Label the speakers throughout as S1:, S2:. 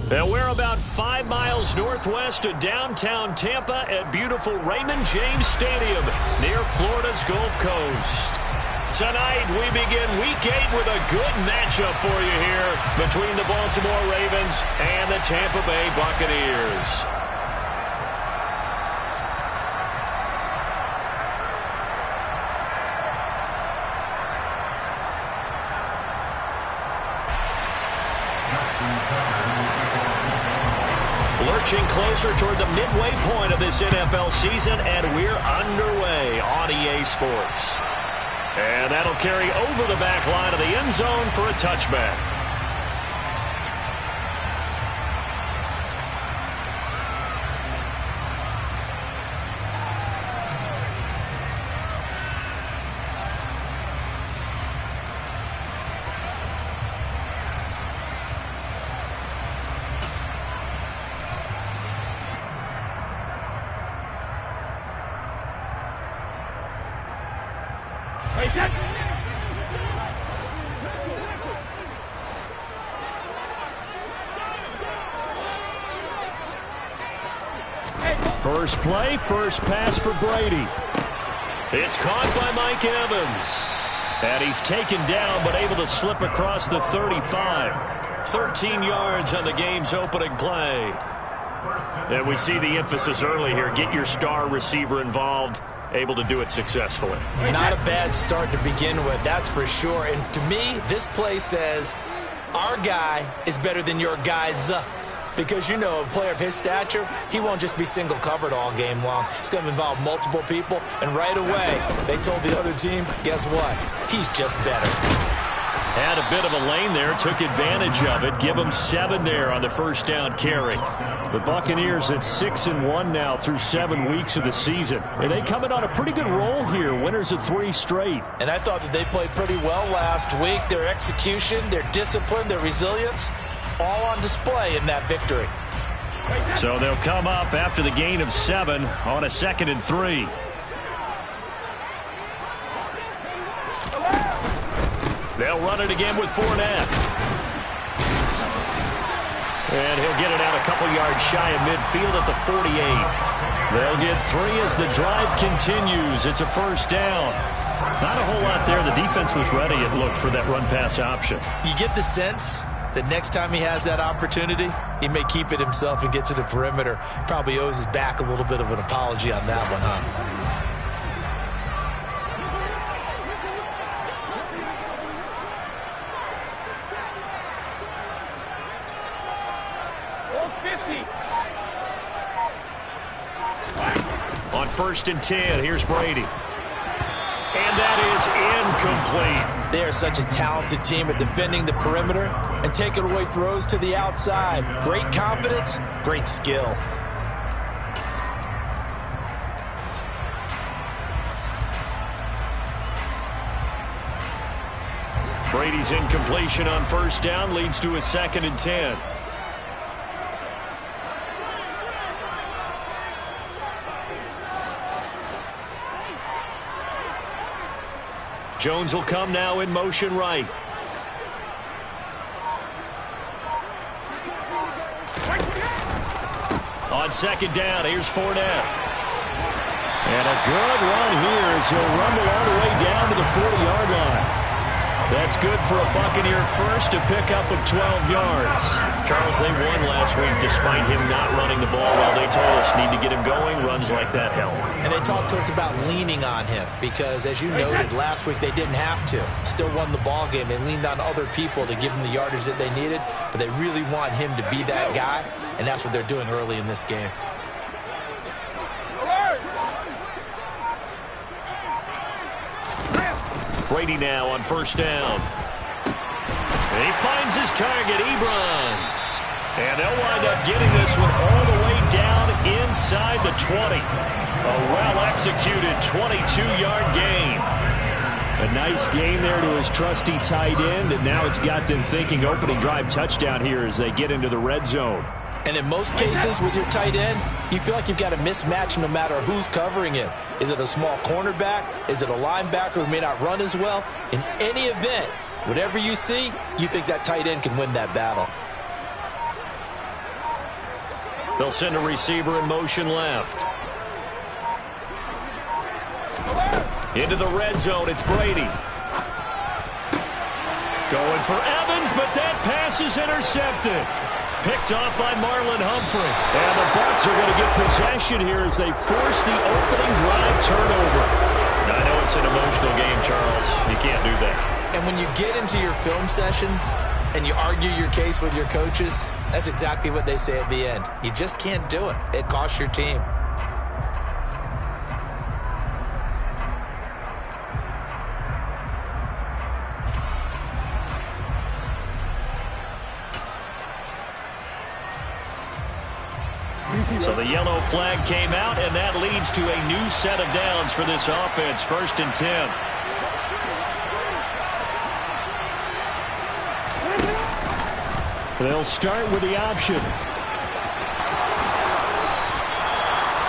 S1: And we're about 5 miles northwest of downtown Tampa at beautiful Raymond James Stadium near Florida's Gulf Coast. Tonight, we begin Week 8 with a good matchup for you here between the Baltimore Ravens and the Tampa Bay Buccaneers. Lurching closer toward the midway point of this NFL season, and we're underway on EA Sports. And that'll carry over the back line of the end zone for a touchback. First play, first pass for Brady. It's caught by Mike Evans. And he's taken down but able to slip across the 35. 13 yards on the game's opening play. And we see the emphasis early here. Get your star receiver involved. Able to do it successfully.
S2: Not a bad start to begin with, that's for sure. And to me, this play says our guy is better than your guys. Because, you know, a player of his stature, he won't just be single covered all game long. It's going to involve multiple people. And right away, they told the other team, guess what? He's just better.
S1: Had a bit of a lane there, took advantage of it. Give them 7 there on the first down carry. The Buccaneers at 6-1 now through 7 weeks of the season. And they coming on a pretty good roll here. Winners of 3 straight.
S2: And I thought that they played pretty well last week. Their execution, their discipline, their resilience, all on display in that victory.
S1: So they'll come up after the gain of 7 on a 2nd and 3. They'll run it again with Fournette. And he'll get it out a couple yards shy of midfield at the 48. They'll get 3 as the drive continues. It's a first down. Not a whole lot there. The defense was ready, it looked, for that run-pass option.
S2: You get the sense that next time he has that opportunity, he may keep it himself and get to the perimeter. Probably owes his back a little bit of an apology on that one, huh?
S1: On 1st and 10, here's Brady. And that is incomplete.
S2: They are such a talented team at defending the perimeter and taking away throws to the outside. Great confidence, great skill.
S1: Brady's incompletion on 1st down leads to a 2nd and 10. Jones will come now in motion right. On 2nd down, here's Fournette. And a good run here as he'll rumble all the way down to the 40-yard line. That's good for a Buccaneer first to pick up with 12 yards. Charles, they won last week despite him not running the ball well. They told us need to get him going. Runs like that help.
S2: And they talked to us about leaning on him because, as you noted, last week they didn't have to. Still won the ball game. They leaned on other people to give them the yardage that they needed, but they really want him to be that guy, and that's what they're doing early in this game.
S1: Brady now on 1st down. And he finds his target, Ebron. And they'll wind up getting this one all the way down inside the 20. A well-executed 22-yard gain. A nice gain there to his trusty tight end, and now it's got them thinking opening drive touchdown here as they get into the red zone.
S2: And in most cases with your tight end, you feel like you've got a mismatch no matter who's covering him. Is it a small cornerback? Is it a linebacker who may not run as well? In any event, whatever you see, you think that tight end can win that battle.
S1: They'll send a receiver in motion left. Into the red zone, it's Brady. Going for Evans, but that pass is intercepted. Picked off by Marlon Humphrey. And the Bucs are going to get possession here as they force the opening drive turnover. I know it's an emotional game, Charles. You can't do that.
S2: And when you get into your film sessions and you argue your case with your coaches, that's exactly what they say at the end. You just can't do it. It costs your team.
S1: So the yellow flag came out, and that leads to a new set of downs for this offense. 1st and 10. They'll start with the option.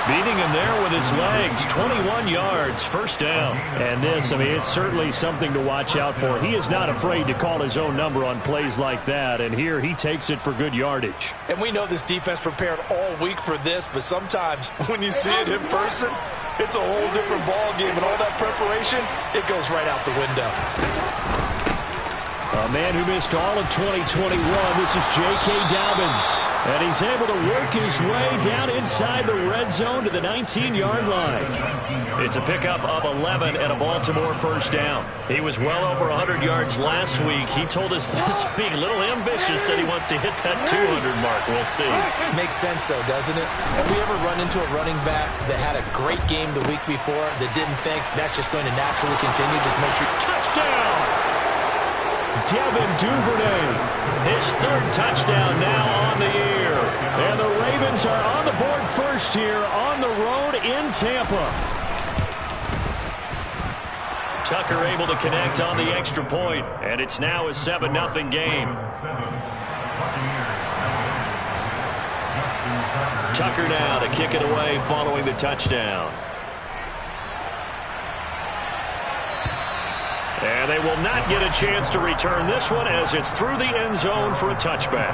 S1: Beating him there with his legs. 21 yards, 1st down. And this, I mean, it's certainly something to watch out for. He is not afraid to call his own number on plays like that. And here he takes it for good yardage.
S2: And we know this defense prepared all week for this, but sometimes when you see it in person, it's a whole different ball game. And all that preparation, it goes right out the window.
S1: A man who missed all of 2021, this is J.K. Dobbins. And he's able to work his way down inside the red zone to the 19-yard line. It's a pickup of 11 and a Baltimore 1st down. He was well over 100 yards last week. He told us this week, a little ambitious, said he wants to hit that 200 mark. We'll see.
S2: Makes sense, though, doesn't it? Have we ever run into a running back that had a great game the week before that didn't think that's just going to naturally continue? Just make sure.
S1: Touchdown! Devin Duvernay, his 3rd touchdown now on the year. And the Ravens are on the board first here on the road in Tampa. Tucker able to connect on the extra point, and it's now a 7-0 game. Tucker now to kick it away following the touchdown. And they will not get a chance to return this one as it's through the end zone for a touchback.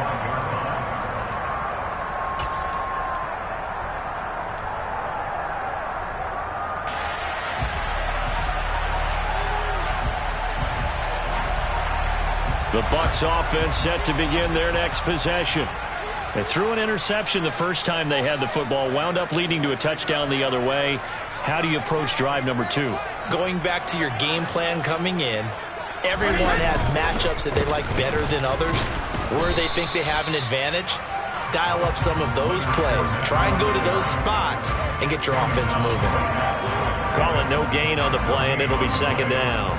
S1: The Bucs offense set to begin their next possession. They threw an interception the first time they had the football, wound up leading to a touchdown the other way. How do you approach drive number 2?
S2: Going back to your game plan coming in, everyone has matchups that they like better than others, where they think they have an advantage. Dial up some of those plays. Try and go to those spots and get your offense moving.
S1: Call it no gain on the play, and it'll be 2nd down.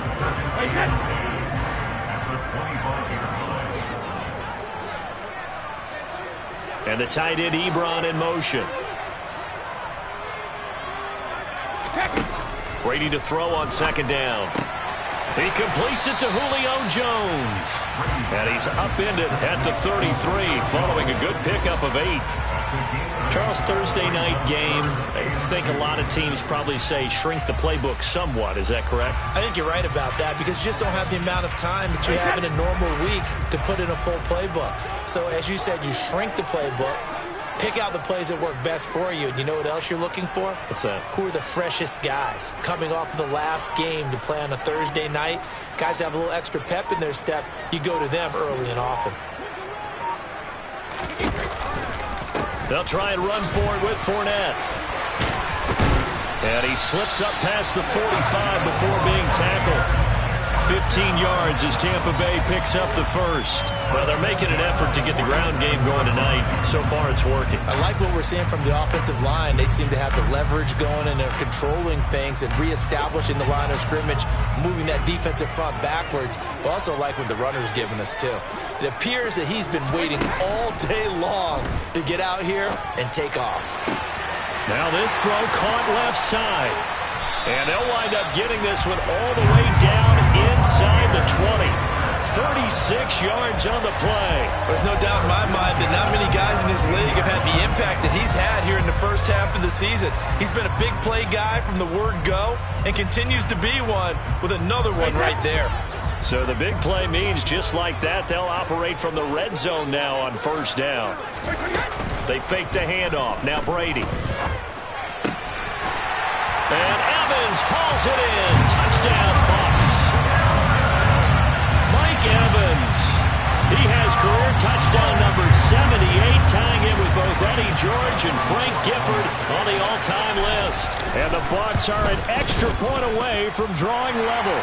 S1: And the tight end Ebron in motion. Brady to throw on 2nd down. He completes it to Julio Jones. And he's upended at the 33 following a good pickup of 8. Charles, Thursday night game, I think a lot of teams probably say shrink the playbook somewhat. Is that correct?
S2: I think you're right about that because you just don't have the amount of time that you have in a normal week to put in a full playbook. So as you said, you shrink the playbook. Pick out the plays that work best for you. And you know what else you're looking for?
S1: What's that? Who
S2: are the freshest guys? Coming off of the last game to play on a Thursday night, guys have a little extra pep in their step. You go to them early and often.
S1: They'll try and run for it with Fournette. And he slips up past the 45 before being tackled. 15 yards as Tampa Bay picks up the first. Well, they're making an effort to get the ground game going tonight. So far, it's working.
S2: I like what we're seeing from the offensive line. They seem to have the leverage going, and they're controlling things and reestablishing the line of scrimmage, moving that defensive front backwards. But also like what the runner's giving us, too. It appears that he's been waiting all day long to get out here and take off.
S1: Now this throw caught left side. And they'll wind up getting this one all the way down inside the 20. 36 yards on the play.
S2: There's no doubt in my mind that not many guys in this league have had the impact that he's had here in the first half of the season. He's been a big play guy from the word go and continues to be one with another one right there.
S1: So the big play means just like that, they'll operate from the red zone now on 1st down. They fake the handoff. Now Brady. And Evans hauls it in. Touchdown, Bucs. Mike Evans. He has career touchdown number 78, tying it with both Eddie George and Frank Gifford on the all-time list. And the Bucs are an extra point away from drawing level.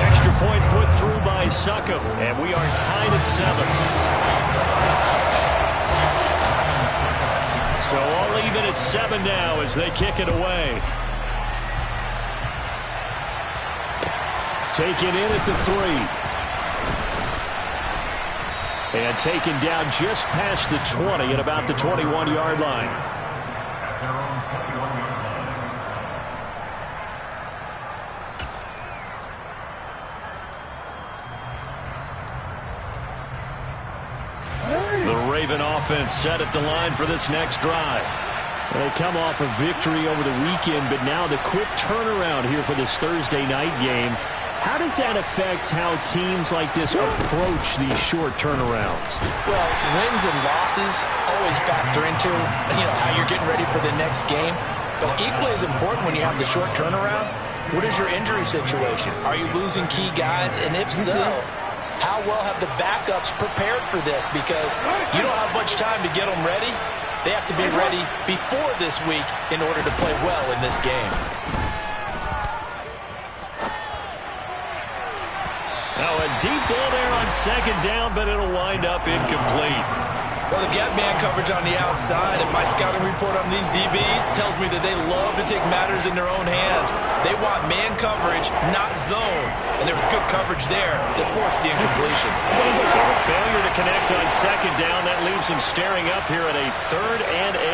S1: Extra point put through by Succop, and we are tied at 7. So all even at 7 now as they kick it away. Taken in at the 3. And taken down just past the 20 at about the 21-yard line. The Raven offense set at the line for this next drive. They come off a victory over the weekend, but now the quick turnaround here for this Thursday night game. How does that affect how teams like this approach these short turnarounds?
S2: Well, wins and losses always factor into, how you're getting ready for the next game. But equally as important when you have the short turnaround, what is your injury situation? Are you losing key guys? And if so, how well have the backups prepared for this? Because you don't have much time to get them ready. They have to be ready before this week in order to play well in this game.
S1: Now a deep ball there on second down, but it'll wind up incomplete.
S2: Well, they've got man coverage on the outside, and my scouting report on these DBs tells me that they love to take matters in their own hands. They want man coverage, not zone. And there was good coverage there that forced the incompletion.
S1: So a failure to connect on second down. That leaves them staring up here at a 3rd and 8.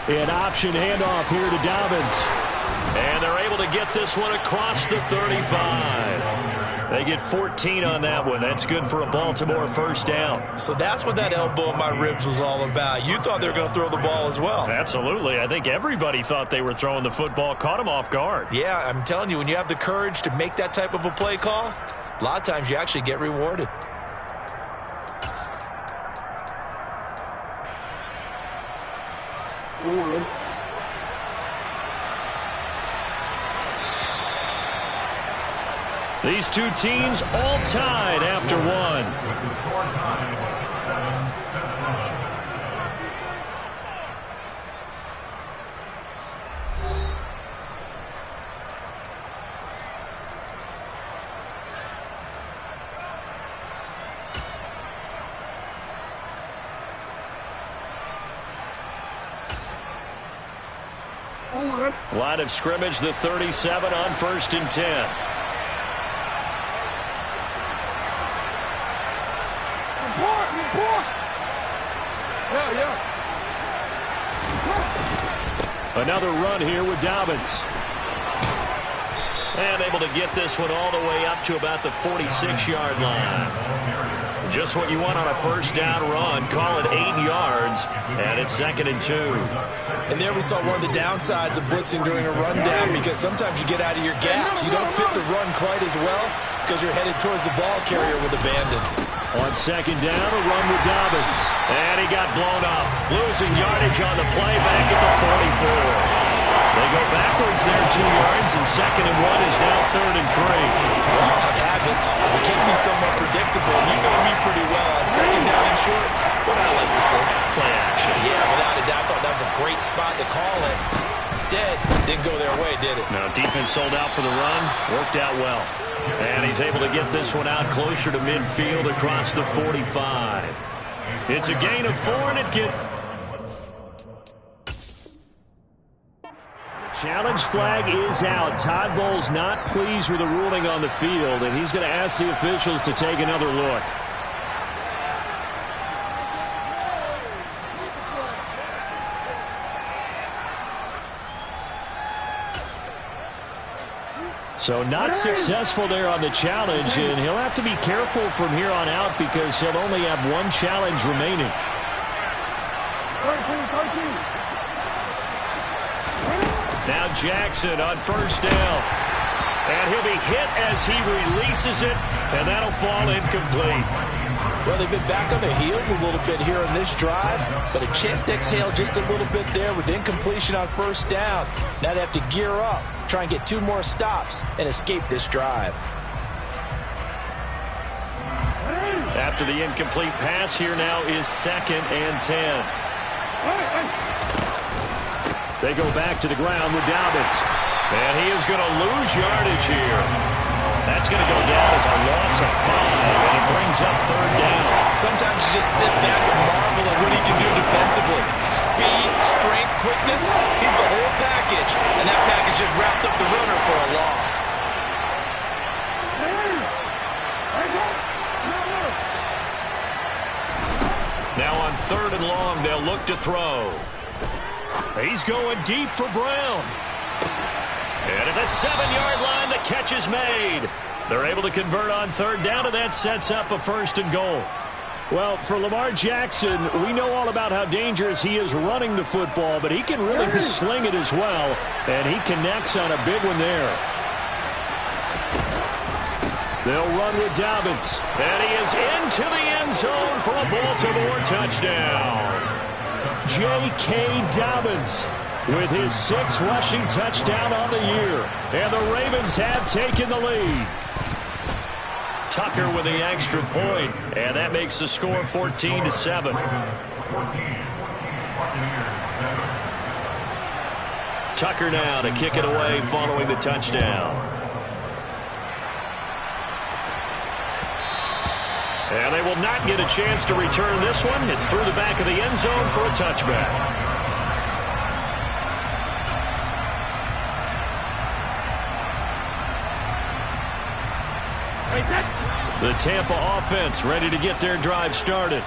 S1: An option handoff here to Dobbins. And they're able to get this one across the 35. They get 14 on that one. That's good for a Baltimore first down.
S2: So that's what that elbow in my ribs was all about. You thought they were going to throw the ball as well.
S1: Absolutely. I think everybody thought they were throwing the football. Caught him off guard.
S2: Yeah, I'm telling you, when you have the courage to make that type of a play call, a lot of times you actually get rewarded.
S1: These two teams all tied after one. Line of scrimmage, the 37 on 1st and 10. Another run here with Dobbins. And able to get this one all the way up to about the 46-yard line. Just what you want on a first down run. Call it 8 yards. And it's 2nd and 2.
S2: And there we saw one of the downsides of blitzing during a rundown, because sometimes you get out of your gaps. You don't fit the run quite as well because you're headed towards the ball carrier with abandon.
S1: On second down, a run with Dobbins. And he got blown up. Losing yardage on the play back at the 44. They go backwards there 2 yards, and 2nd and 1 is now 3rd and 3.
S2: We all have habits. We can be somewhat predictable. You know me pretty well on second down and short. What I like to say?
S1: Play action.
S2: Yeah, without a doubt. I thought that was a great spot to call it. Instead, didn't go their way, did it?
S1: No, defense sold out for the run. Worked out well. And he's able to get this one out closer to midfield across the 45. It's a gain of 4, and it gets... Challenge flag is out. Todd Bowles not pleased with the ruling on the field, and he's going to ask the officials to take another look. So not successful there on the challenge, and he'll have to be careful from here on out because he'll only have one challenge remaining. Now Jackson on first down. And he'll be hit as he releases it, and that'll fall incomplete.
S2: Well, they've been back on their heels a little bit here in this drive, but a chance to exhale just a little bit there with incompletion on first down. Now they have to gear up, try and get 2 more stops, and escape this drive.
S1: After the incomplete pass, here now is 2nd and 10. They go back to the ground with Dobbins. And he is going to lose yardage here. That's going to go down as a loss of 5, and it brings up 3rd down.
S2: Sometimes you just sit back and marvel at what he can do defensively. Speed, strength, quickness, he's the whole package. And that package just wrapped up the runner for a loss.
S1: Now on 3rd and long, they'll look to throw. He's going deep for Brown. And at the 7-yard line, the catch is made. They're able to convert on 3rd down, and that sets up a 1st and goal. Well, for Lamar Jackson, we know all about how dangerous he is running the football, but he can really sling it as well, and he connects on a big one there. They'll run with Dobbins, and he is into the end zone for a Baltimore touchdown. J.K. Dobbins with his 6th rushing touchdown on the year. And the Ravens have taken the lead. Tucker with the extra point, and that makes the score 14-7. Tucker now to kick it away following the touchdown. And they will not get a chance to return this one. It's through the back of the end zone for a touchback. The Tampa offense ready to get their drive started.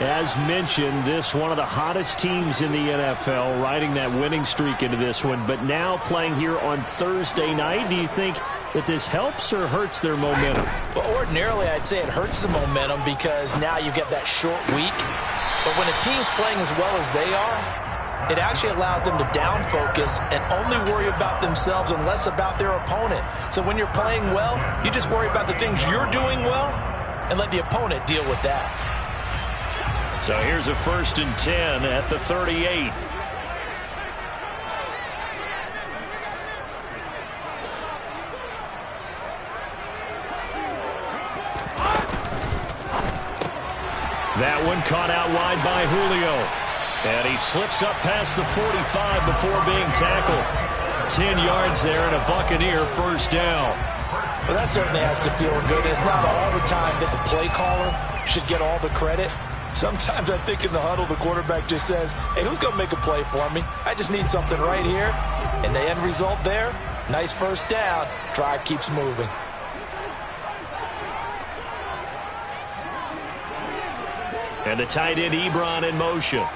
S1: As mentioned, this one of the hottest teams in the NFL, riding that winning streak into this one, but now playing here on Thursday night. Do you think that this helps or hurts their momentum?
S2: Well, ordinarily, I'd say it hurts the momentum because now you get that short week. But when a team's playing as well as they are, it actually allows them to down focus and only worry about themselves and less about their opponent. So when you're playing well, you just worry about the things you're doing well and let the opponent deal with that.
S1: So here's a 1st and 10 at the 38. That one caught out wide by Julio. And he slips up past the 45 before being tackled. 10 yards there and a Buccaneer 1st down.
S2: Well, that certainly has to feel good. It's not all the time that the play caller should get all the credit. Sometimes I think in the huddle, the quarterback just says, hey, who's going to make a play for me? I just need something right here. And the end result there, nice 1st down. Drive keeps moving.
S1: And the tight end Ebron in motion.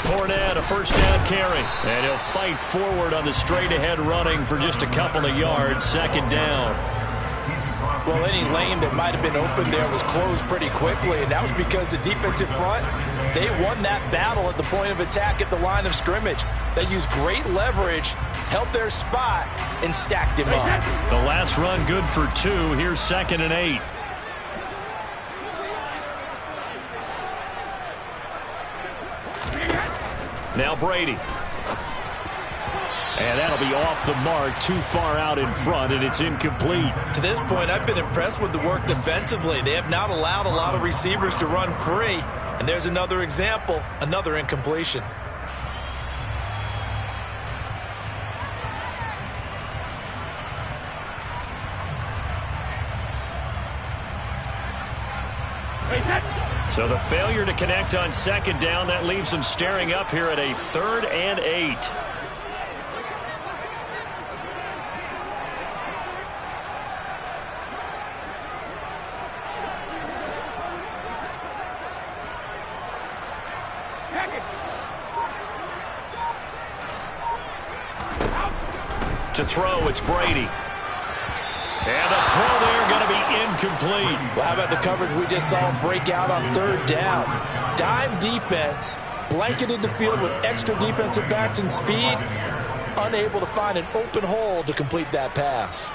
S1: Fournette, a 1st down carry. And he'll fight forward on the straight-ahead running for just a couple of yards. 2nd down.
S2: Well, any lane that might have been open there was closed pretty quickly, and that was because the defensive front, they won that battle at the point of attack at the line of scrimmage. They used great leverage, held their spot, and stacked him up.
S1: The last run good for 2. Here's 2nd and 8. Now Brady. And that'll be off the mark, too far out in front, and it's incomplete.
S2: To this point, I've been impressed with the work defensively. They have not allowed a lot of receivers to run free. And there's another example, another incompletion.
S1: So the failure to connect on 2nd down, that leaves them staring up here at a 3rd and 8. To throw, it's Brady. And the throw there going to be incomplete.
S2: Well, how about the coverage we just saw him break out on 3rd down? Dime defense, blanketed the field with extra defensive backs and speed, unable to find an open hole to complete that pass.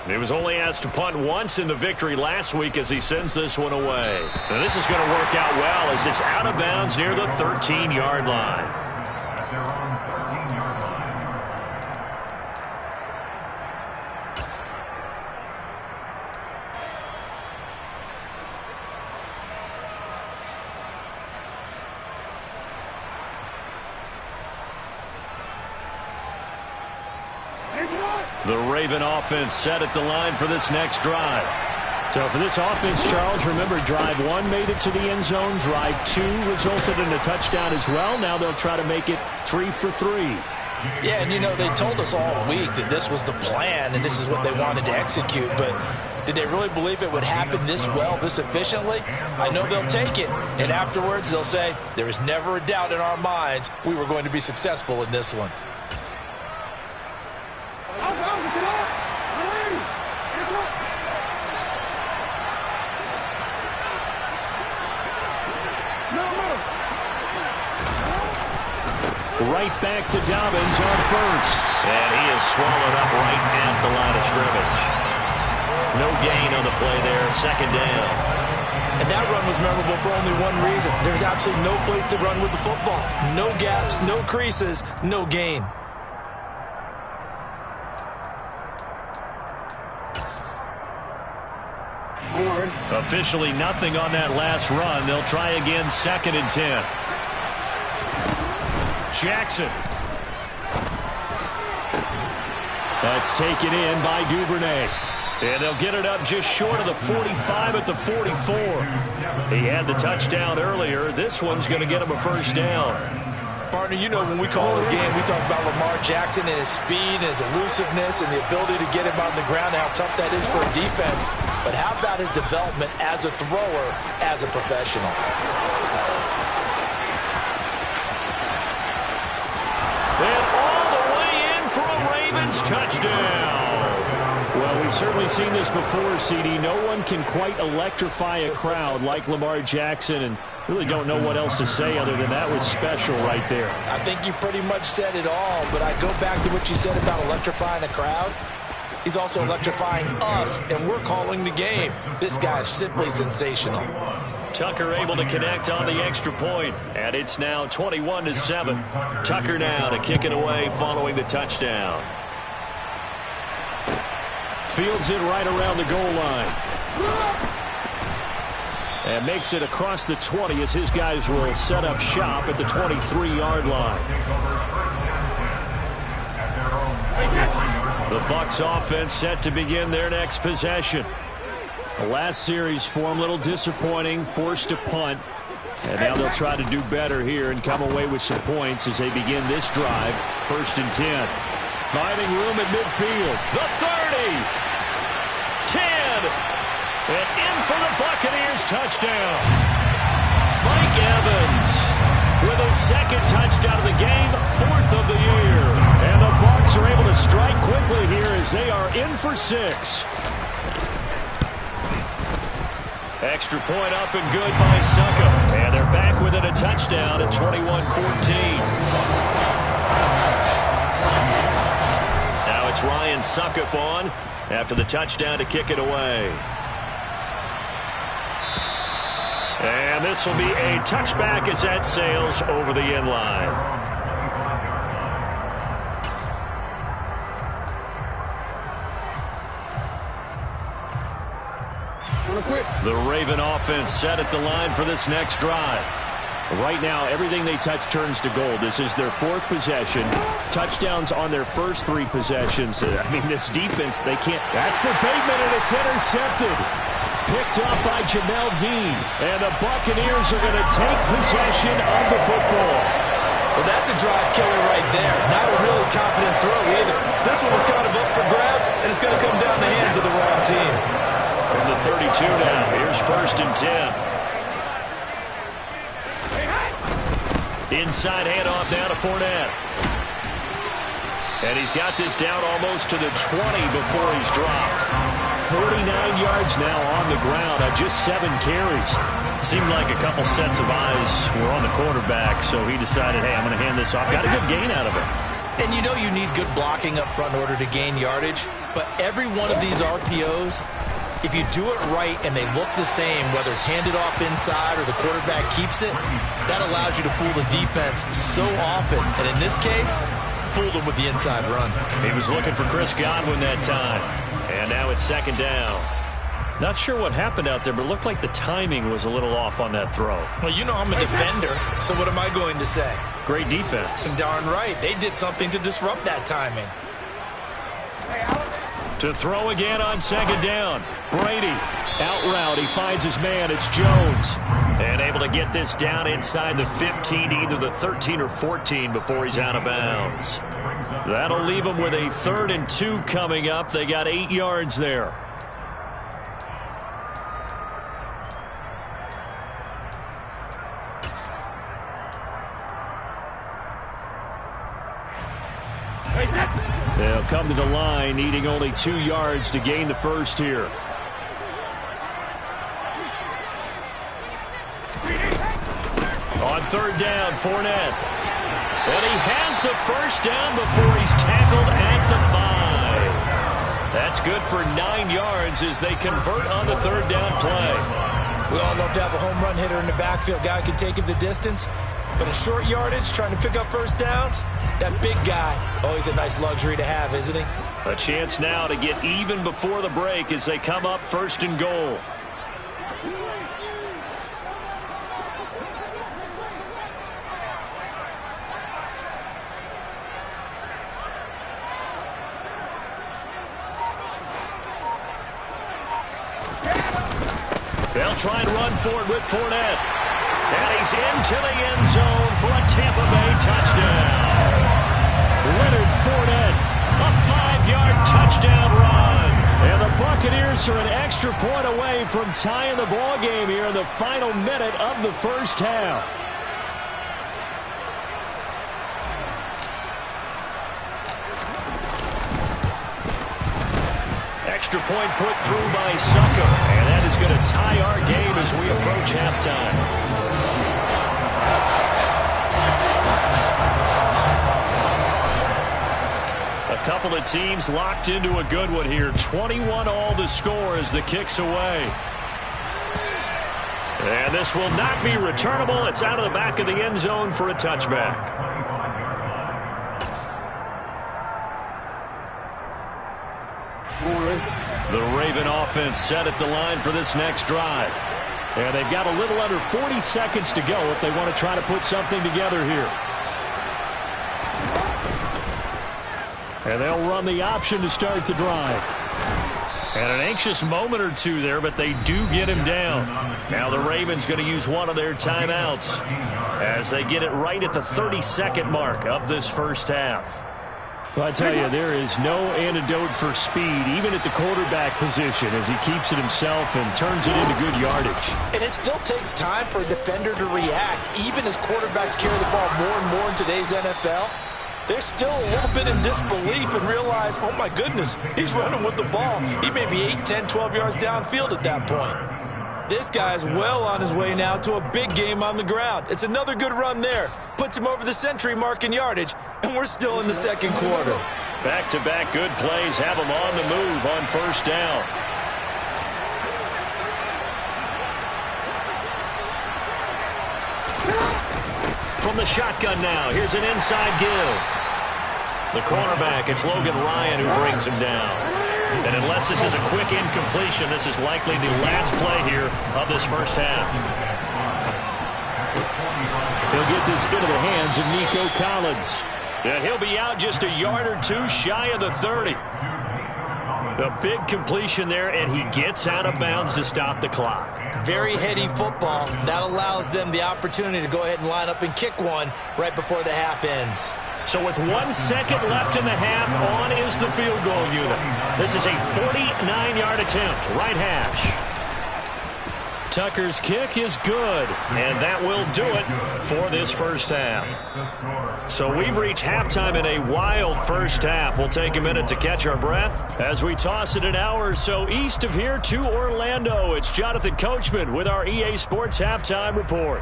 S1: He was only asked to punt once in the victory last week as he sends this one away. Now this is going to work out well as it's out of bounds near the 13-yard line. The Raven offense set at the line for this next drive.
S3: So for this offense, Charles, remember drive 1 made it to the end zone. Drive 2 resulted in a touchdown as well. Now they'll try to make it 3 for 3.
S2: Yeah, and you know, they told us all week that this was the plan and this is what they wanted to execute, but did they really believe it would happen this well, this efficiently? I know they'll take it, and afterwards they'll say, there is never a doubt in our minds we were going to be successful in this one.
S1: Right back to Dobbins on first. And he is swallowed up right at the line of scrimmage. No gain on the play there, second down.
S2: And that run was memorable for only one reason. There's absolutely no place to run with the football. No gaps, no creases, no gain.
S1: Officially nothing on that last run. They'll try again, 2nd and 10. Jackson. That's taken in by Duvernay. And they'll get it up just short of the 45 at the 44. He had the touchdown earlier. This one's going to get him a first down.
S2: Partner, you know when we call a game, we talk about Lamar Jackson and his speed and his elusiveness and the ability to get him on the ground and how tough that is for a defense. But how about his development as a thrower, as a professional?
S1: And all the way in for a Ravens touchdown.
S3: Well, we've certainly seen this before, CD. No one can quite electrify a crowd like Lamar Jackson, and really don't know what else to say other than that was special right there.
S2: I think you pretty much said it all, but I go back to what you said about electrifying a crowd. He's also electrifying us, and we're calling the game. This guy's simply sensational.
S1: Tucker able to connect on the extra point, and it's now 21-7. Tucker now to kick it away following the touchdown.
S3: Fields it right around the goal line. And makes it across the 20 as his guys will set up shop at the 23-yard line.
S1: The Bucs offense set to begin their next possession.
S3: The last series for him, a little disappointing, forced to punt. And now they'll try to do better here and come away with some points as they begin this drive. 1st and 10. Finding room at midfield.
S1: The 30. 10. And in for the Buccaneers touchdown. Mike Evans with his 2nd touchdown of the game, 4th of the year.
S3: And the Bucs are able to strike quickly here as they are in for 6.
S1: Extra point up and good by Suckup. And they're back within a touchdown at 21-14. Now it's Ryan Suckup on after the touchdown to kick it away. And this will be a touchback as that sails over the end line. The Raven offense set at the line for this next drive.
S3: Right now, everything they touch turns to gold. This is their 4th possession. Touchdowns on their first 3 possessions. I mean, this defense, they can't. That's for Bateman, and it's intercepted. Picked up by Jamel Dean. And the Buccaneers are going to take possession of the football.
S2: Well, that's a drive killer right there. Not a really confident throw either. This one was kind of up for grabs, and it's going to come down the hands of the wrong team.
S1: From the 32 now, here's 1st and 10. Inside handoff now to Fournette. And he's got this down almost to the 20 before he's dropped.
S3: 49 yards now on the ground on just 7 carries.
S1: Seemed like a couple sets of eyes were on the quarterback, so he decided, hey, I'm going to hand this off. Got a good gain out of it.
S2: And you know you need good blocking up front in order to gain yardage, but every one of these RPOs, if you do it right and they look the same, whether it's handed off inside or the quarterback keeps it, that allows you to fool the defense so often. And in this case, fooled him with the inside run.
S1: He was looking for Chris Godwin that time. And now it's second down. Not sure what happened out there, but it looked like the timing was a little off on that throw.
S2: Well, you know I'm a defender, so what am I going to say?
S1: Great defense.
S2: Darn right. They did something to disrupt that timing.
S1: To throw again on second down. Brady, out route. He finds his man. It's Jones. And able to get this down inside the 15, either the 13 or 14 before he's out of bounds. That'll leave him with a 3rd and 2 coming up. They got 8 yards there. They'll come to the line, needing only 2 yards to gain the first here. On 3rd down, Fournette. And he has the first down before he's tackled at the 5. That's good for 9 yards as they convert on the 3rd down play.
S2: We all love to have a home run hitter in the backfield. Guy can take it the distance. But in short yardage, trying to pick up first downs, that big guy, always a nice luxury to have, isn't he?
S1: A chance now to get even before the break as they come up 1st and goal. They'll try and run for it with Fournette. And he's into the end zone for a Tampa Bay touchdown. Leonard Fournette, a 5-yard touchdown run. And the Buccaneers are an extra point away from tying the ball game here in the final minute of the first half. Extra point put through by Sucker. And that is going to tie our game as we approach halftime. A couple of teams locked into a good one here. 21 all the score as the kick's away. And this will not be returnable. It's out of the back of the end zone for a touchback. The Raven offense set at the line for this next drive. And they've got a little under 40 seconds to go if they want to try to put something together here. And they'll run the option to start the drive. And an anxious moment or two there, but they do get him down. Now the Ravens going to use one of their timeouts as they get it right at the 30-second mark of this first half. Well, I tell you, there is no antidote for speed, even at the quarterback position, as he keeps it himself and turns it into good yardage.
S2: And it still takes time for a defender to react. Even as quarterbacks carry the ball more and more in today's NFL, they're still a little bit in disbelief and realize, oh my goodness, he's running with the ball. He may be 8, 10, 12 yards downfield at that point. This guy's well on his way now to a big game on the ground. It's another good run there. Puts him over the century mark in yardage, and we're still in the second quarter.
S1: Back-to-back good plays have him on the move on first down. From the shotgun now, here's an inside give. The cornerback, it's Logan Ryan who brings him down. And unless this is a quick incompletion, this is likely the last play here of this first half.
S3: He'll get this into the hands of Nico Collins.
S1: And he'll be out just a yard or two shy of the 30. A big completion there, and he gets out of bounds to stop the clock.
S2: Very heady football. That allows them the opportunity to go ahead and line up and kick one right before the half ends.
S1: So with 1 second left in the half, on is the field goal unit. This is a 49-yard attempt, right hash. Tucker's kick is good, and that will do it for this first half. So we've reached halftime in a wild first half. We'll take a minute to catch our breath as we toss it an hour or so east of here to Orlando. It's Jonathan Coachman with our EA Sports Halftime Report.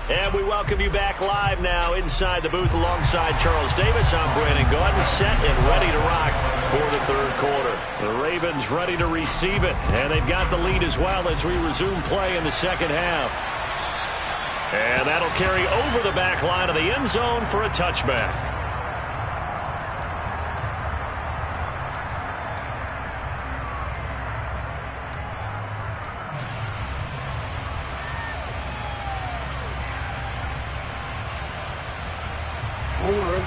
S1: And we welcome you back live now inside the booth alongside Charles Davis. I'm Brandon Gaudin, set and ready to rock for the third quarter. The Ravens ready to receive it, and they've got the lead as well as we resume play in the second half. And that'll carry over the back line of the end zone for a touchback.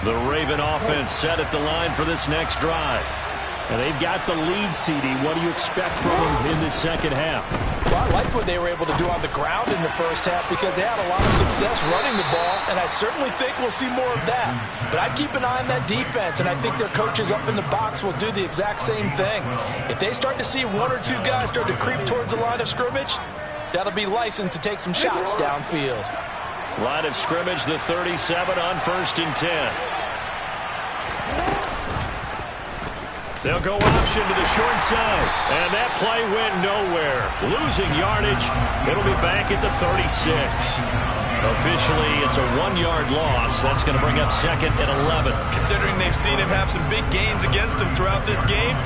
S1: The Raven offense set at the line for this next drive. And they've got the lead, CD. What do you expect from them in the second half?
S2: Well, I like what they were able to do on the ground in the first half because they had a lot of success running the ball, and I certainly think we'll see more of that. But I'd keep an eye on that defense, and I think their coaches up in the box will do the exact same thing. If they start to see one or two guys start to creep towards the line of scrimmage, that'll be licensed to take some shots downfield.
S1: Line of scrimmage, the 37 on 1st and 10. They'll go option to the short side, and that play went nowhere. Losing yardage. It'll be back at the 36. Officially, it's a 1-yard loss. That's going to bring up 2nd and 11.
S2: Considering they've seen him have some big gains against him throughout this game,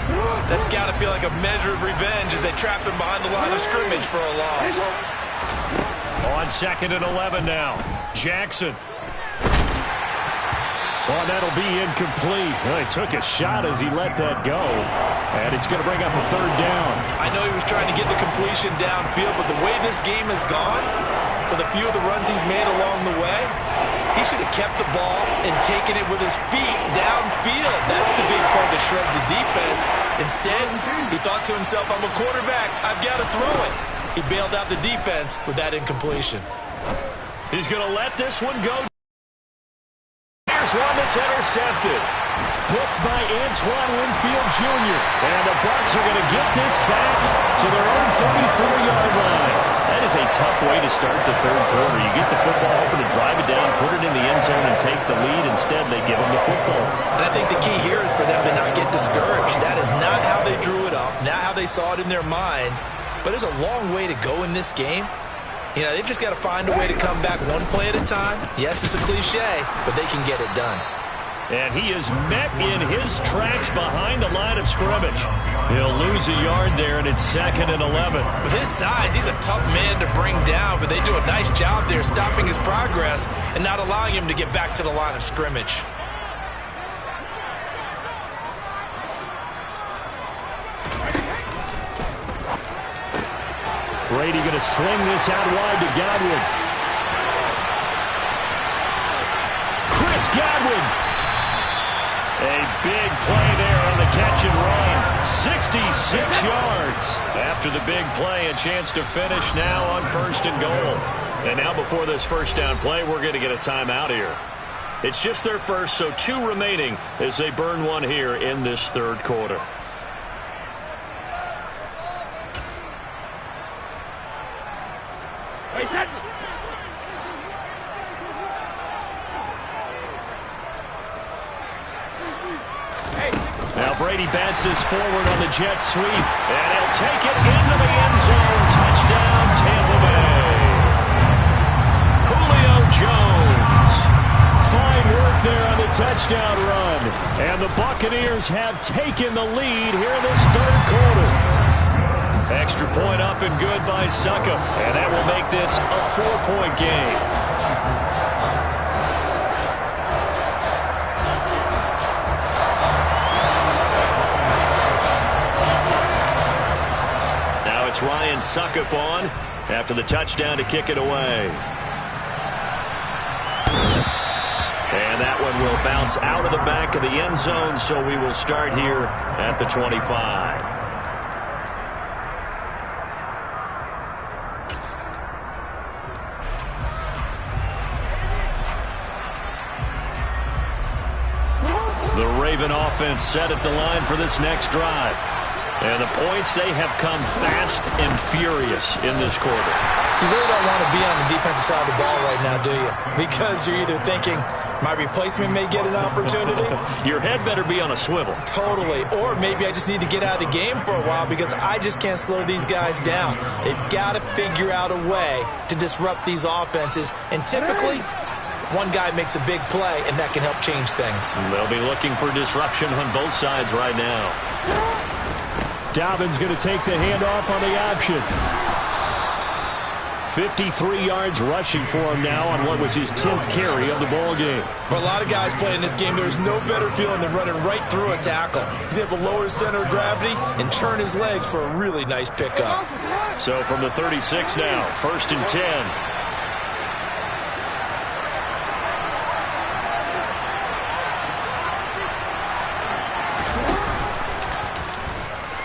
S2: that's got to feel like a measure of revenge as they trap him behind the line of scrimmage for a loss.
S1: On 2nd and 11 now. Jackson. Oh, that'll be incomplete. Well, he took a shot as he let that go. And it's going to bring up a 3rd down.
S2: I know he was trying to get the completion downfield, but the way this game has gone, with a few of the runs he's made along the way, he should have kept the ball and taken it with his feet downfield. That's the big play that shreds the defense. Instead, he thought to himself, I'm a quarterback. I've got to throw it. He bailed out the defense with that incompletion.
S1: He's going to let this one go. Here's one that's intercepted. Picked by Antoine Winfield Jr. And the Bucs are going to get this back to their own 34-yard line. That is a tough way to start the third quarter. You get the football, hoping to drive it down, put it in the end zone, and take the lead. Instead, they give them the football.
S2: And I think the key here is for them to not get discouraged. That is not how they drew it up, not how they saw it in their minds. But there's a long way to go in this game. You know, they've just got to find a way to come back one play at a time. Yes, it's a cliche, but they can get it done.
S1: And he is met in his tracks behind the line of scrimmage. He'll lose a yard there, and it's 2nd and 11.
S2: With his size, he's a tough man to bring down, but they do a nice job there stopping his progress and not allowing him to get back to the line of scrimmage.
S1: Brady going to sling this out wide to Godwin. Chris Godwin. A big play there on the catch and run. 66 yards. After the big play, a chance to finish now on 1st and goal. And now before this first down play, we're going to get a timeout here. It's just their first, so 2 remaining as they burn one here in this third quarter. Now Brady bounces forward on the jet sweep, and he'll take it into the end zone. Touchdown, Tampa Bay. Julio Jones. Fine work there on the touchdown run. And the Buccaneers have taken the lead here in this third quarter. Extra point up and good by Suckup, and that will make this a 4-point game. It's Ryan Suckup on after the touchdown to kick it away. And that one will bounce out of the back of the end zone, so we will start here at the 25. The Raven offense set at the line for this next drive. And the points, they have come fast and furious in this quarter.
S2: You really don't want to be on the defensive side of the ball right now, do you? Because you're either thinking, my replacement may get an opportunity.
S1: Your head better be on a swivel.
S2: Totally. Or maybe I just need to get out of the game for a while because I just can't slow these guys down. They've got to figure out a way to disrupt these offenses. And typically, one guy makes a big play, and that can help change things.
S1: They'll be looking for disruption on both sides right now.
S3: Dobbins going to take the handoff on the option. 53 yards rushing for him now on what was his 10th carry of the ball game.
S2: For a lot of guys playing this game, there's no better feeling than running right through a tackle. He's able to lower his center of gravity and churn his legs for a really nice pickup.
S1: So from the 36 now, 1st and 10.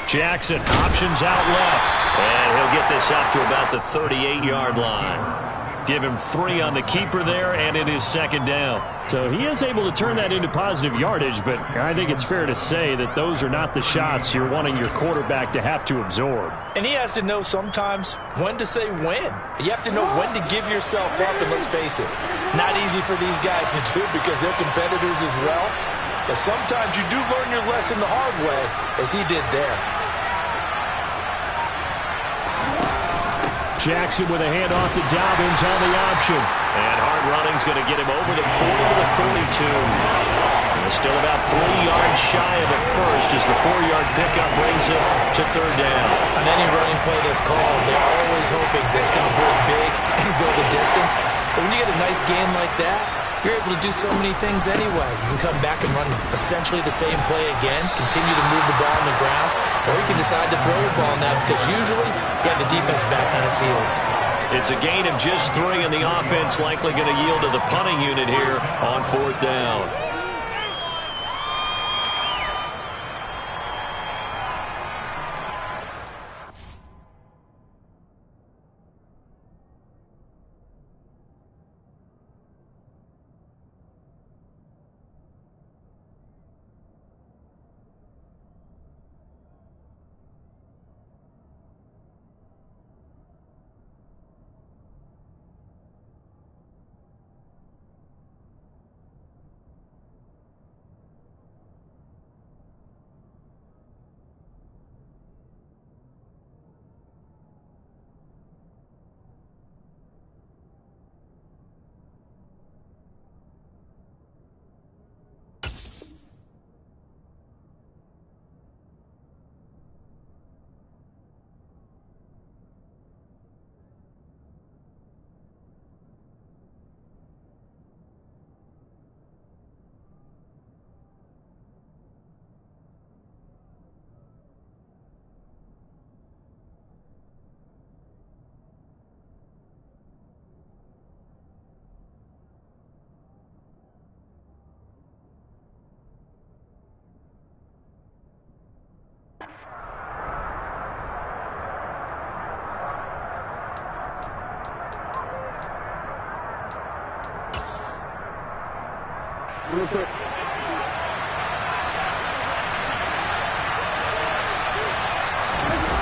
S1: Jackson, options out left. And he'll get this up to about the 38-yard line. Give him 3 on the keeper there, and it is 2nd down.
S3: So he is able to turn that into positive yardage, but I think it's fair to say that those are not the shots you're wanting your quarterback to have to absorb.
S2: And he has to know sometimes when to say when. You have to know when to give yourself up, and let's face it, not easy for these guys to do because they're competitors as well. But sometimes you do learn your lesson the hard way, as he did there.
S3: Jackson with a handoff to Dobbins on the option.
S1: And hard running's going to get him over the 40 to the 42. And still about 3 yards shy of the first as the 4-yard pickup brings it to 3rd down.
S2: On any running play that's called, they're always hoping that's going to break big and go the distance. But when you get a nice game like that, you're able to do so many things anyway. You can come back and run essentially the same play again, continue to move the ball on the ground, or you can decide to throw the ball now because usually you have the defense back on its heels.
S1: It's a gain of just 3, and the offense likely going to yield to the punting unit here on 4th down.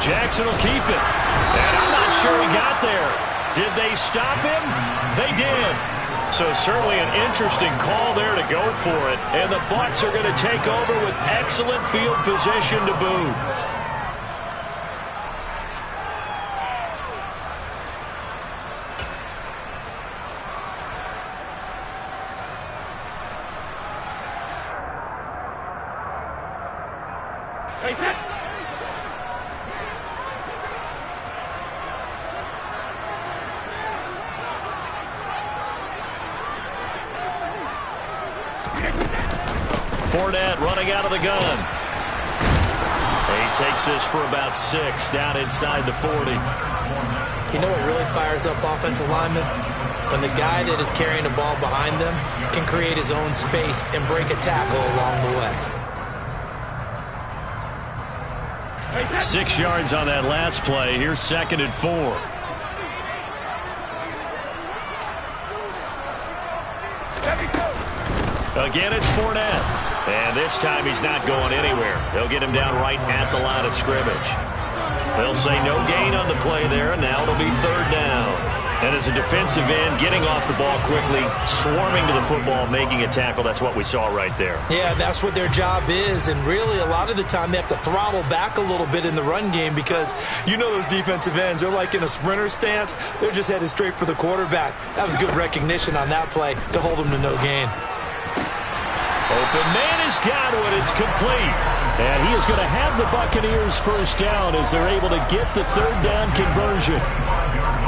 S1: Jackson will keep it. And I'm not sure he got there. Did they stop him? They did. So certainly an interesting call there to go for it. And the Bucs are going to take over with excellent field position to boot. Fournette running out of the gun. He takes this for about 6 down inside the 40.
S2: You know what really fires up offensive linemen? When the guy that is carrying the ball behind them can create his own space and break a tackle along the way.
S1: 6 yards on that last play. Here's 2nd and 4. Again, it's Fournette. And this time he's not going anywhere. They'll get him down right at the line of scrimmage. They'll say no gain on the play there, and now it'll be third down. And as a defensive end, getting off the ball quickly, swarming to the football, making a tackle, that's what we saw right there.
S2: Yeah, that's what their job is, and really a lot of the time they have to throttle back a little bit in the run game because you know those defensive ends, they're like in a sprinter stance. They're just headed straight for the quarterback. That was good recognition on that play to hold them to no gain.
S1: Open man is Godwin. It's complete.
S3: And he is going to have the Buccaneers first down as they're able to get the third down conversion.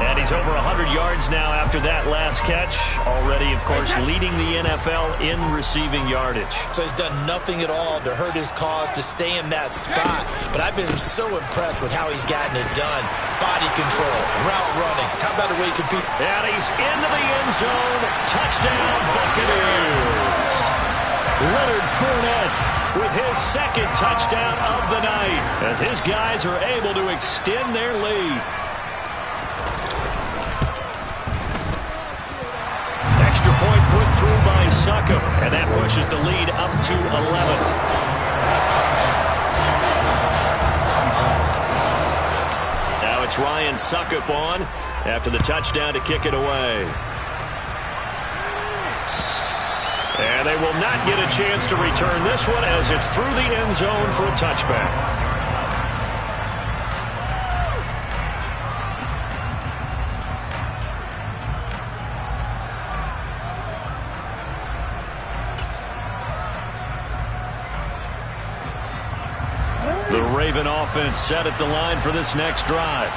S1: And he's over 100 yards now after that last catch. Already, of course, leading the NFL in receiving yardage.
S2: So he's done nothing at all to hurt his cause, to stay in that spot. But I've been so impressed with how he's gotten it done. Body control, route running. How about the way he competes?
S1: And he's into the end zone. Touchdown, Buccaneers.
S3: Leonard Fournette
S1: with his second touchdown of the night as his guys are able to extend their lead. Extra point put through by Succop, and that pushes the lead up to 11. Now it's Ryan Succop on after the touchdown to kick it away. And they will not get a chance to return this one as it's through the end zone for a touchback. The Raven offense set at the line for this next drive.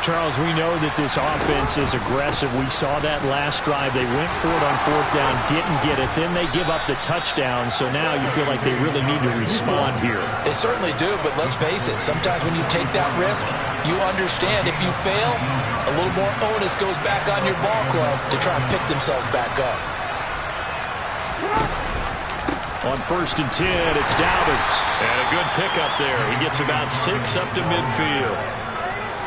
S3: Charles, we know that this offense is aggressive. We saw that last drive. They went for it on fourth down, didn't get it. Then they give up the touchdown. So now you feel like they really need to respond here.
S2: They certainly do, but let's face it. Sometimes when you take that risk, you understand if you fail, a little more onus goes back on your ball club to try and pick themselves back up.
S1: On 1st and 10, it's Dobbins. And a good pickup there. He gets about 6 up to midfield.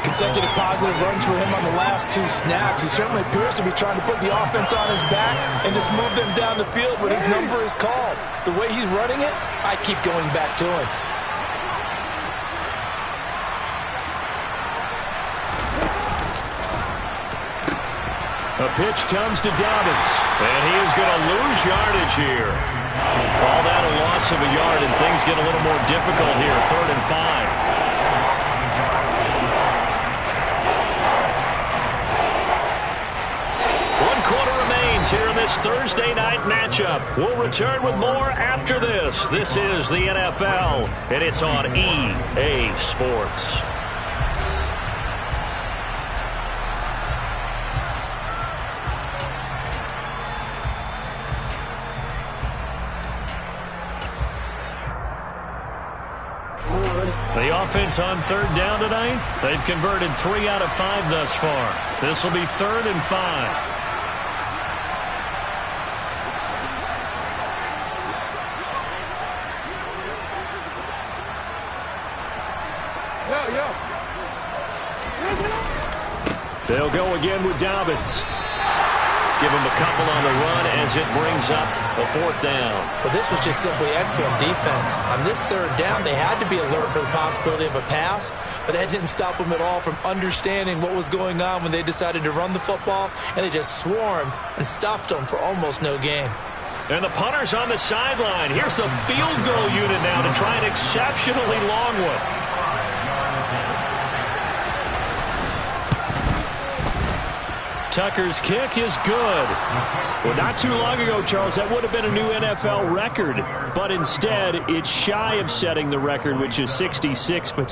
S2: Consecutive positive runs for him on the last 2 snaps. He certainly appears to be trying to put the offense on his back and just move them down the field, but his number is called. The way he's running it, I keep going back to him.
S1: A pitch comes to Dobbins, and he is going to lose yardage here. Call that a loss of a yard, and things get a little more difficult here. 3rd and 5. Here in this Thursday night matchup. We'll return with more after this. This is the NFL, and it's on EA Sports. The offense on 3rd down tonight, they've converted 3 out of 5 thus far. This will be 3rd and 5. They'll go again with Dobbins. Give him a couple on the run as it brings up a 4th down.
S2: Well, this was just simply excellent defense. On this 3rd down, they had to be alert for the possibility of a pass, but that didn't stop them at all from understanding what was going on when they decided to run the football, and they just swarmed and stuffed them for almost no gain.
S1: And the punter's on the sideline. Here's the field goal unit now to try an exceptionally long one. Tucker's kick is good.
S3: Well, not too long ago, Charles, that would have been a new NFL record. But instead, it's shy of setting the record, which is 66, but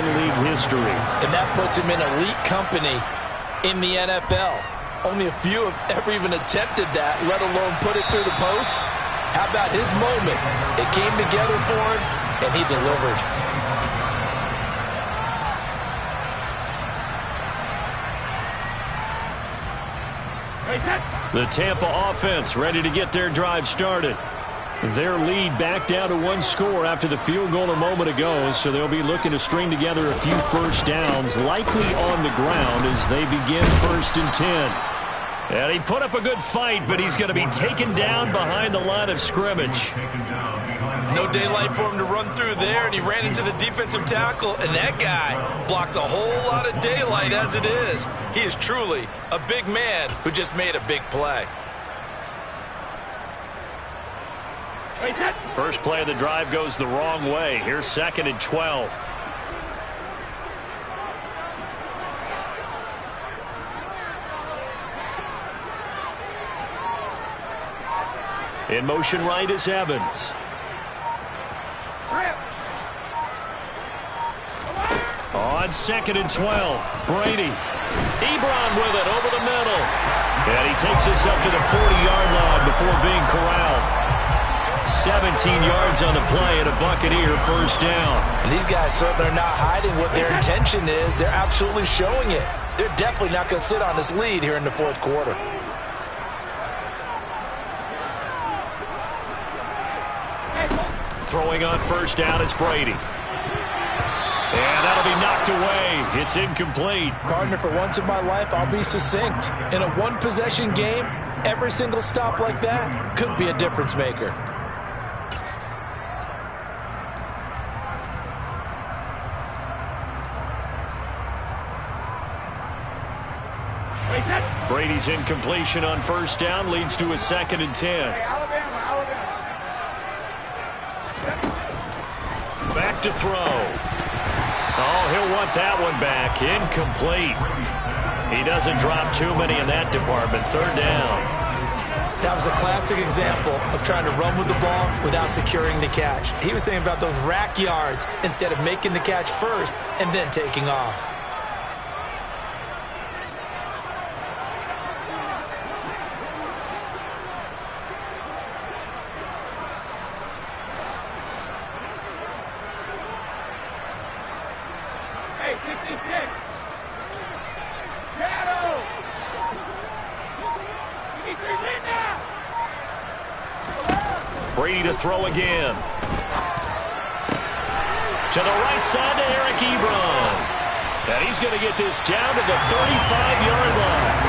S3: league history.
S2: And that puts him in elite company in the NFL. Only a few have ever even attempted that, let alone put it through the post. How about his moment? It came together for him, and he delivered.
S1: The Tampa offense ready to get their drive started. Their lead back down to 1 score after the field goal a moment ago, so they'll be looking to string together a few first downs, likely on the ground as they begin 1st and 10. And he put up a good fight, but he's going to be taken down behind the line of scrimmage.
S2: No daylight for him to run through there, and he ran into the defensive tackle, and that guy blocks a whole lot of daylight as it is. He is truly a big man who just made a big play.
S1: First play of the drive goes the wrong way. Here's 2nd and 12. In motion right is Evans. On 2nd and 12, Brady. Ebron with it over the middle. And he takes us up to the 40-yard line before being corralled. 17 yards on the play and a Buccaneer first down.
S2: And these guys certainly are not hiding what their intention is. They're absolutely showing it. They're definitely not going to sit on this lead here in the 4th quarter.
S1: Throwing on first down is Brady. And that'll be knocked away. It's incomplete.
S2: Gardner, for once in my life, I'll be succinct. In a one-possession game, every single stop like that could be a difference maker.
S1: Brady's incompletion on first down leads to a 2nd and 10. Back to throw. Oh, he'll want that one back. Incomplete. He doesn't drop too many in that department. 3rd down.
S2: That was a classic example of trying to run with the ball without securing the catch. He was thinking about those rack yards instead of making the catch first and then taking off.
S1: Brady to throw again. To the right side to Eric Ebron. And he's going to get this down to the 35-yard line.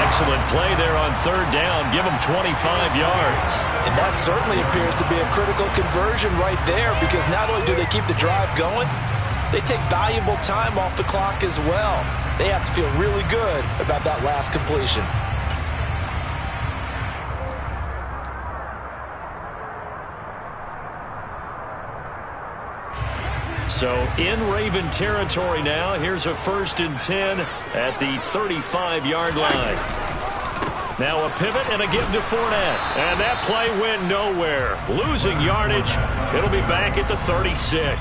S1: Excellent play there on 3rd down. Give him 25 yards.
S2: And that certainly appears to be a critical conversion right there, because not only do they keep the drive going, they take valuable time off the clock as well. They have to feel really good about that last completion.
S1: So in Raven territory now. Here's a 1st and 10 at the 35-yard line. Now a pivot and a give to Fournette. And that play went nowhere. Losing yardage. It'll be back at the 36.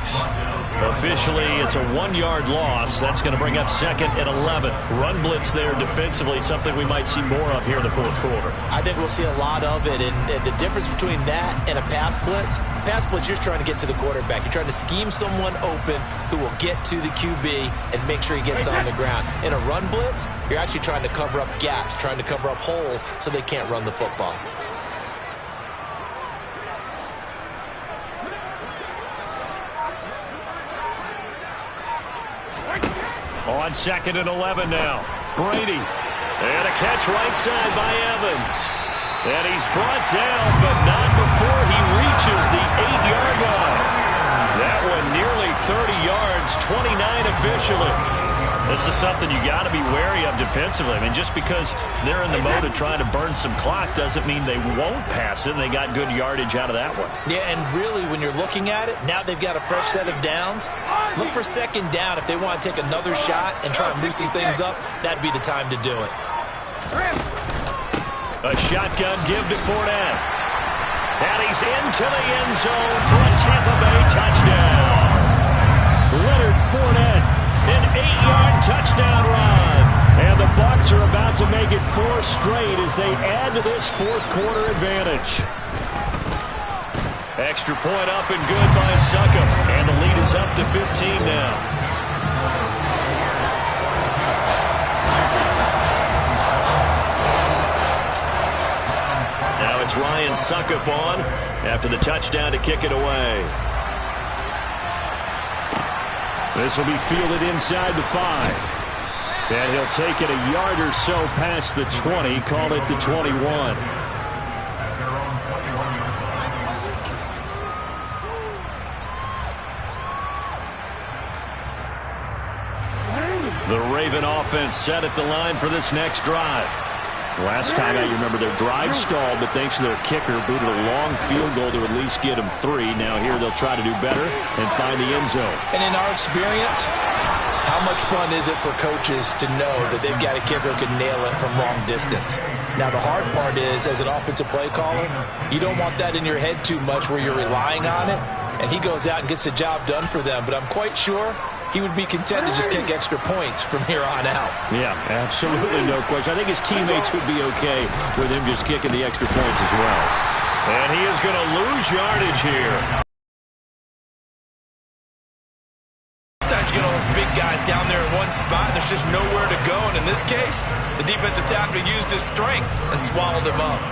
S1: Officially, it's a 1-yard loss. That's going to bring up 2nd and 11. Run blitz there defensively, something we might see more of here in the 4th quarter.
S2: I think we'll see a lot of it. And the difference between that and a pass blitz, you're just trying to get to the quarterback. You're trying to scheme someone open who will get to the QB and make sure he gets on the ground. In a run blitz, you're actually trying to cover up gaps, trying to cover up holes so they can't run the football.
S1: On 2nd and 11 now. Brady. And a catch right side by Evans. And he's brought down, but not before he reaches the 8-yard line. That one nearly 30 yards, 29 officially. This is something you got to be wary of defensively. I mean, just because they're in the mode of trying to burn some clock doesn't mean they won't pass it. And they got good yardage out of that one.
S2: Yeah, and really, when you're looking at it, now they've got a fresh set of downs. Look for 2nd down. If they want to take another shot and try and loosen things up, that'd be the time to do it.
S1: A shotgun give to Fournette. And he's into the end zone for a Tampa Bay touchdown. Leonard Fournette. An 8-yard touchdown run. And the Bucs are about to make it 4 straight as they add to this 4th quarter advantage. Extra point up and good by Succop. And the lead is up to 15 now. Now it's Ryan Succop on after the touchdown to kick it away. This will be fielded inside the 5.
S3: And he'll take it a yard or so past the 20, call it the 21. The Raven offense set at the line for this next drive. Last time out, you remember their drive stalled, but thanks to their kicker, booted a long field goal to at least get them 3. Now here they'll try to do better and find the end zone.
S2: And in our experience, how much fun is it for coaches to know that they've got a kicker who can nail it from long distance? Now the hard part is, as an offensive play caller, you don't want that in your head too much where you're relying on it, and he goes out and gets the job done for them. But I'm quite sure he would be content to just kick extra points from here on out.
S3: Yeah, absolutely no question. I think his teammates would be okay with him just kicking the extra points as well.
S1: And he is going to lose yardage here.
S2: Sometimes you get all those big guys down there in one spot, and there's just nowhere to go. And in this case, the defensive tackle used his strength and swallowed him up.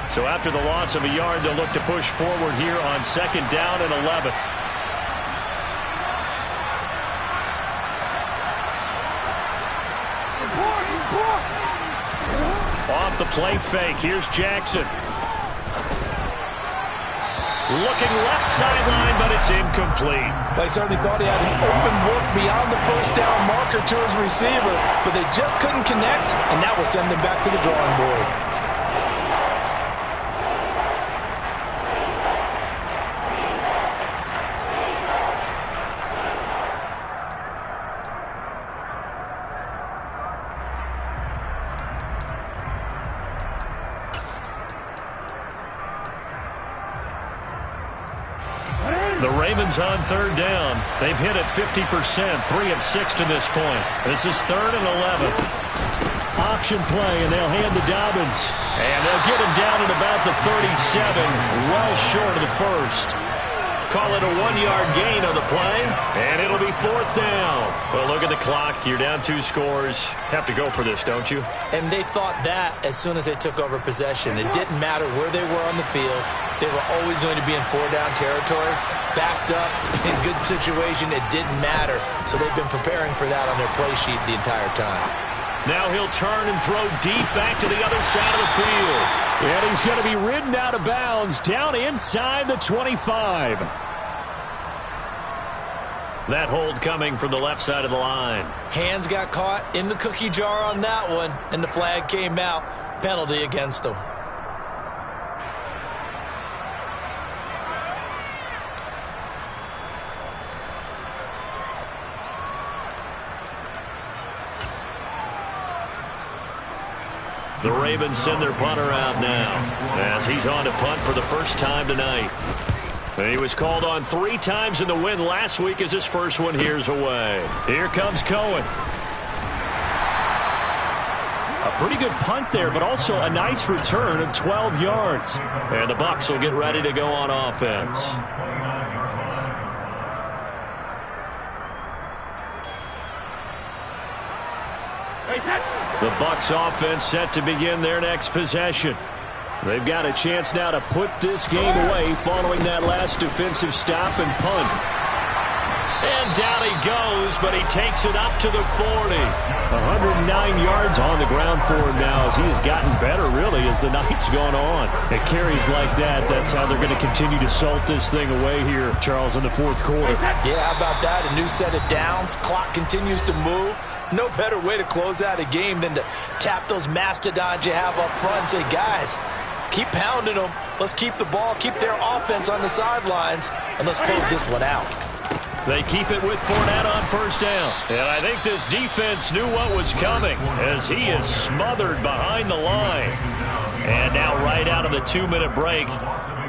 S1: So after the loss of a yard, they'll look to push forward here on 2nd down and 11. Off the play fake. Here's Jackson. Looking left sideline, but it's incomplete.
S2: They certainly thought he had an open look beyond the first down marker to his receiver, but they just couldn't connect, and that will send them back to the drawing board.
S1: The Ravens on 3rd down. They've hit it 50%, 3 of 6 to this point. This is 3rd and 11. Option play, and they'll hand to Dobbins. And they'll get him down at about the 37, well short of the first. Call it a 1-yard gain on the play, and it'll be 4th down. Well, look at the clock. You're down 2 scores. Have to go for this, don't you?
S2: And they thought that as soon as they took over possession. It didn't matter where they were on the field. They were always going to be in 4-down territory, backed up, in good situation. It didn't matter. So they've been preparing for that on their play sheet the entire time.
S1: Now he'll turn and throw deep back to the other side of the field.
S3: And he's going to be ridden out of bounds down inside the 25.
S1: That hold coming from the left side of the line.
S2: Hands got caught in the cookie jar on that one, and the flag came out. Penalty against him.
S1: The Ravens send their punter out now as he's on to punt for the first time tonight. And he was called on 3 times in the win last week as his first one here's away. Here comes Cohen.
S3: A pretty good punt there, but also a nice return of 12 yards.
S1: And the Bucs will get ready to go on offense. The Bucs offense set to begin their next possession. They've got a chance now to put this game away following that last defensive stop and punt. And down he goes, but he takes it up to the 40.
S3: 109 yards on the ground for him now as he has gotten better, really, as the night's gone on. It carries like that. That's how they're going to continue to salt this thing away here, Charles, in the 4th quarter.
S2: Yeah, how about that? A new set of downs. Clock continues to move. No better way to close out a game than to tap those mastodons you have up front and say, guys, keep pounding them. Let's keep the ball, keep their offense on the sidelines, and let's close this one out.
S1: They keep it with Fournette on 1st down. And I think this defense knew what was coming as he is smothered behind the line. And now right out of the 2-minute break,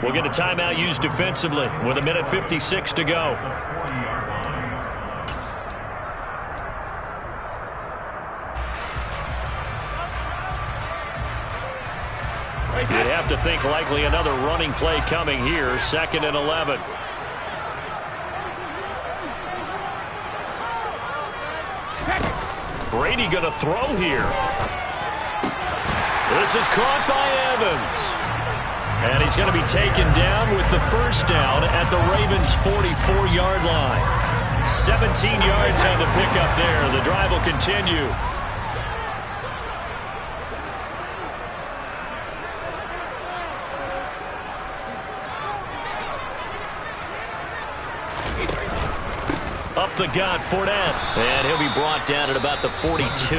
S1: we'll get a timeout used defensively with 1:56 to go. You'd have to think likely another running play coming here, 2nd and 11. Brady going to throw here. This is caught by Evans. And he's going to be taken down with the first down at the Ravens' 44-yard line. 17 yards on the pickup there. The drive will continue. Up the gut, Fournette. And he'll be brought down at about the 42.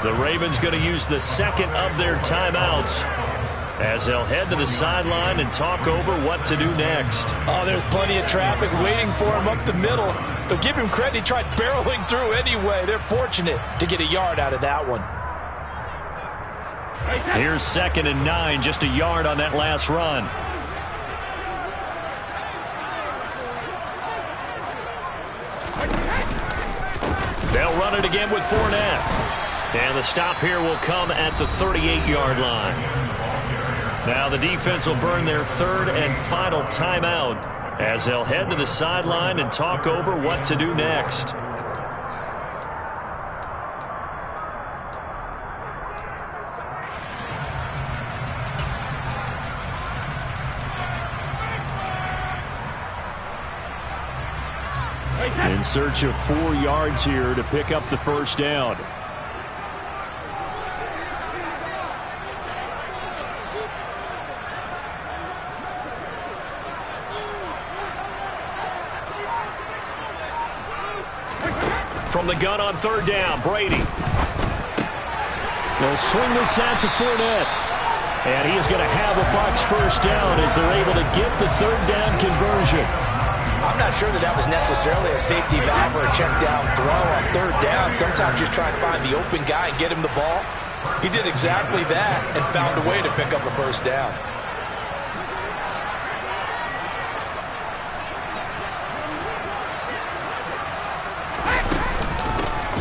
S1: The Ravens going to use the second of their timeouts as they'll head to the sideline and talk over what to do next.
S2: Oh, there's plenty of traffic waiting for him up the middle. But give him credit, he tried barreling through anyway. They're fortunate to get a yard out of that one.
S1: Here's 2nd and 9, just a yard on that last run. They'll run it again with Fournette. And the stop here will come at the 38-yard line. Now the defense will burn their third and final timeout as they'll head to the sideline and talk over what to do next.
S3: In search of 4 yards here to pick up the first down.
S1: From the gun on 3rd down, Brady.
S3: They'll swing this out to Fournette.
S1: And he is going to have a Bucs first down as they're able to get the 3rd down conversion.
S2: I'm not sure that was necessarily a safety valve or a check down throw on 3rd down. Sometimes just try and find the open guy and get him the ball. He did exactly that and found a way to pick up a first down.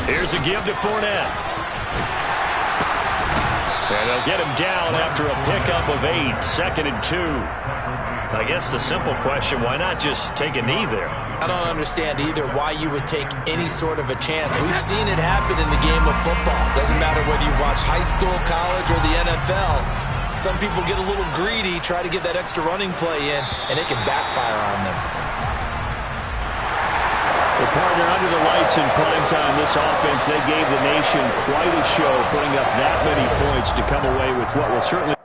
S1: Here's a give to Fournette. And they'll get him down after a pickup of 8, 2nd and 2. I guess the simple question, why not just take a knee there?
S2: I don't understand either why you would take any sort of a chance. We've seen it happen in the game of football. Doesn't matter whether you watch high school, college, or the NFL. Some people get a little greedy, try to get that extra running play in, and it can backfire on them.
S3: The partner under the lights in prime time, this offense, they gave the nation quite a show, putting up that many points to come away with what will certainly